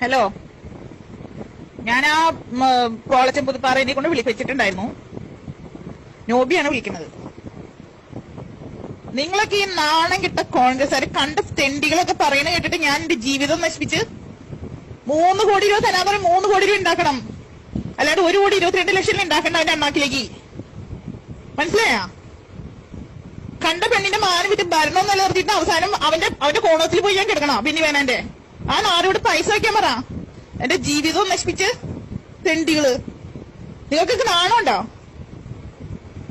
Hello, ഞാൻ ആ കോളച്ചൻ പുതുപ്പാറയെ കൊണ്ട് വിളിപ്പിച്ചിട്ടുണ്ടായിരുന്നു. നോബിയാണ് വിളിക്കുന്നത്. നിങ്ങളൊക്കെ ഈ നാണം കിട്ട കോൺഗ്രസ്സുകാർ കണ്ട തെണ്ടികളൊക്കെ പറയണ കേട്ടിട്ട് ഞാൻ എന്റെ ജീവിതം നശിപ്പിച്ച് 3 കോടി രൂപ തരാൻ പറയും. 3 കോടി രൂപ ഉണ്ടാക്കണം, അല്ലാണ്ട് 1,22,00,000 ഉണ്ടാക്കണ്ട അവന്റെ അണ്ണാക്കിലേക്ക്. മനസ്സിലായാ? കണ്ട പെണ്ണിന്റെ മാനം വിറ്റ് ഭരണം നിലനിർത്തിയിട്ട് അവസാനം അവന്റെ കോണത്തിൽ പോയി ഞാൻ കിടക്കണം. ബെന്നി ബെഹനാന്റെ ആ നാരോട് പൈസ വയ്ക്കാൻ പറ. എന്റെ ജീവിതവും നശിപ്പിച്ച് തെണ്ടികള്. നിങ്ങൾക്കൊക്കെ നാണമുണ്ടോ?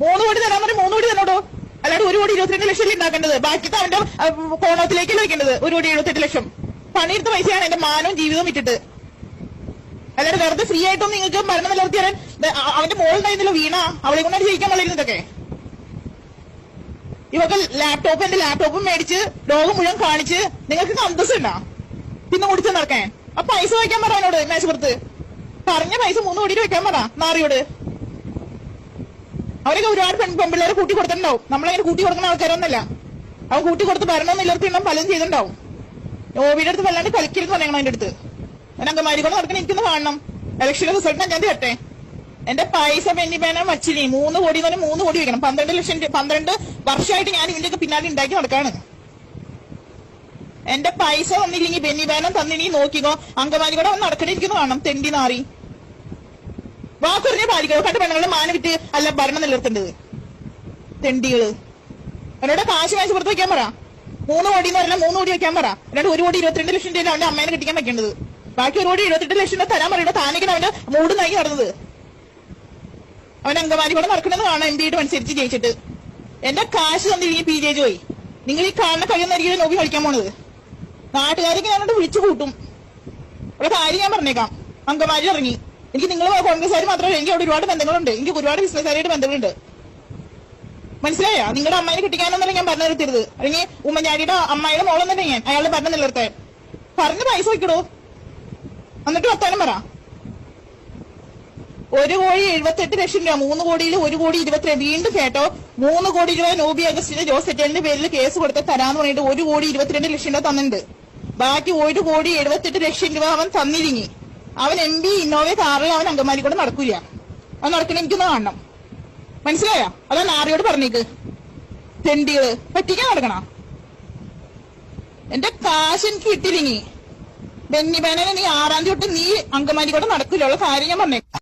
3 കോടി തരാൻ പറയും. 3 കോടി തന്നോടോ, അല്ലാണ്ട് 1,22,00,000 ഉണ്ടാക്കേണ്ടത്. ബാക്കിത്തെ അവന്റെ കോണത്തിലേക്കല്ലേ വെക്കേണ്ടത്. 1,78,00,000 പണിയെടുത്ത പൈസയാണ് എന്റെ മാനവും ജീവിതവും വിറ്റിട്ട്. അല്ലാണ്ട് വെറുതെ ഫ്രീ ആയിട്ടൊന്നും നിങ്ങൾക്ക് ഭരണം നിലനിർത്തിയാൽ അവന്റെ മോളുണ്ടായിരുന്നല്ലോ വീണ, അവളെ കൊണ്ടാണ് ജയിക്കാൻ വളരുന്നതൊക്കെ. ഇവക്ക് എന്റെ ലാപ്ടോപ്പും മേടിച്ച് ലോകം മുഴുവൻ കാണിച്ച് നിങ്ങൾക്ക് അന്തസ്സുണ്ടാ പിന്നെ ഓടിച്ചു നടക്കാൻ? ആ പൈസ വയ്ക്കാൻ പറ അവനോട്. മേശപ്പുറത്ത് പറഞ്ഞ പൈസ 3 കോടി വയ്ക്കാൻ പറ നാറിയോട്. അവരൊക്കെ ഒരുപാട് പെൺപിള്ളേരെ കൂട്ടി കൊടുത്തിട്ടുണ്ടാവും. നമ്മളങ്ങനെ കൂട്ടി കൊടുക്കുന്ന ആൾക്കാരൊന്നല്ല. അവൻ കൂട്ടി കൊടുത്ത് ഭരണം നിലനിർത്തിയിട്ടും പലതും ചെയ്തിട്ടുണ്ടാവും. നോബിയുടെ അടുത്ത് വല്ലാണ്ട് കളിക്കരുത് പറയണം. അതിന്റെ അടുത്ത് ഞാൻ അങ്കമാരി കൊണ്ട് നടക്കണം. എനിക്കൊന്ന് കാണണം. ഇലക്ഷന്റെ റിസൾട്ട് ഞാൻ തരട്ടെ. എന്റെ പൈസ ബെന്നി ബെഹനാൻ വച്ചിനി 3 കോടി 3 കോടി വെക്കണം. 12 വർഷമായിട്ട് ഞാൻ ഇതിന്റെയൊക്കെ പിന്നാലെ ഉണ്ടാക്കി നടക്കാണ്. എന്റെ പൈസ വന്നില്ലെങ്കിൽ ബെന്നി ബെഹനാൻ തന്നിനി നോക്കിക്കോ. അങ്കമാരി കൂടെ വന്ന് നടക്കണിരിക്കുന്നു കാണണം. തെണ്ടി നാറി വാക്കുറിഞ്ഞ പാലിക്കോ. കണ്ട പെണ്ണുങ്ങളുടെ മാന വിറ്റ് അല്ല ഭരണം നിലനിർത്തേണ്ടത്. തെണ്ടികള്. എന്നോട് കാശ് പുറത്ത് വെക്കാൻ പറ. 3 കോടി എന്ന് പറഞ്ഞാൽ 3 കോടി വെക്കാൻ പറ. അല്ലാണ്ട് 1,22,00,000 രൂപ അവന്റെ അമ്മേനെ കെട്ടിക്കാൻ വെക്കേണ്ടത്. ബാക്കി 1,28,00,000 രൂപ തരാൻ പറയണോ. താനേക്കാണ് അവന്റെ മൂട് നയി നടന്നത്. അവൻ അങ്കമാരി കൂടെ നടക്കണമെന്ന് കാണാം. MP അനുസരിച്ച് ജയിച്ചിട്ട് എന്റെ കാശ് തന്നിരിക്കും. PJ ജോയി, നിങ്ങൾ ഈ കാണുന്ന കഴിയുന്നായിരിക്കും നോക്കി കളിക്കാൻ പോണത്. നാട്ടുകാരൊക്കെ ഞാനോട് വിളിച്ചു കൂട്ടും. ഉള്ള കാര്യം ഞാൻ പറഞ്ഞേക്കാം. അങ്കമാരി ഇറങ്ങി. എനിക്ക് നിങ്ങൾ കോൺഗ്രസ്സുകാർ മാത്രമല്ല, എനിക്ക് അവിടെ ഒരുപാട് ബന്ധങ്ങളുണ്ട്. എനിക്ക് ഒരുപാട് ബിസിനസ്സുകാരായിട്ട് ബന്ധങ്ങളുണ്ട്. മനസ്സിലായോ? നിങ്ങളുടെ അമ്മായിനെ കിട്ടിക്കാനൊന്നല്ല ഞാൻ പറഞ്ഞു നിർത്തരുത്. അല്ലെങ്കിൽ ഉമ്മൻചാണ്ടിയുടെ അമ്മായിയുടെ മോളൊന്നും തന്നെ ഞാൻ അയാളുടെ ഭരണം നിലനിർത്താൻ പറഞ്ഞ് പൈസ വയ്ക്കടോ. എന്നിട്ട് വർത്താനം പറ. 1,78,00,000 രൂപ 3 കോടിയിൽ 1,22,00,000. വീണ്ടും കേട്ടോ, 3 കോടി രൂപ നോബി അഗസ്റ്റിന് ജോസ് തെറ്റലിന്റെ പേരിൽ കേസ് കൊടുത്ത് തരാന്ന് പറഞ്ഞിട്ട് 1,22,00,000 രൂപ തന്നിട്ടുണ്ട്. ബാക്കി 1,78,00,000 രൂപ അവൻ തന്നിരിങ്ങി. അവൻ MP ഇന്നോവ കാറിൽ അവൻ അങ്കമാരി കൂടെ നടക്കൂല. അവൻ നടക്കണ എനിക്കൊന്ന് കാണണം. മനസ്സിലായോ? അതാണ് ആരെയോട് പറഞ്ഞേക്ക്. തെണ്ടികള് പറ്റിക്കാൻ നടക്കണ. എന്റെ കാശ് എനിക്ക് കിട്ടിയില്ലെങ്കിൽ ബെന്നി ബെഹനാൻ നീ 6-ാം തീയതി തൊട്ട് നീ അങ്കമാരി കൂടെ നടക്കൂലുള്ള കാര്യം ഞാൻ പറഞ്ഞേക്കാം.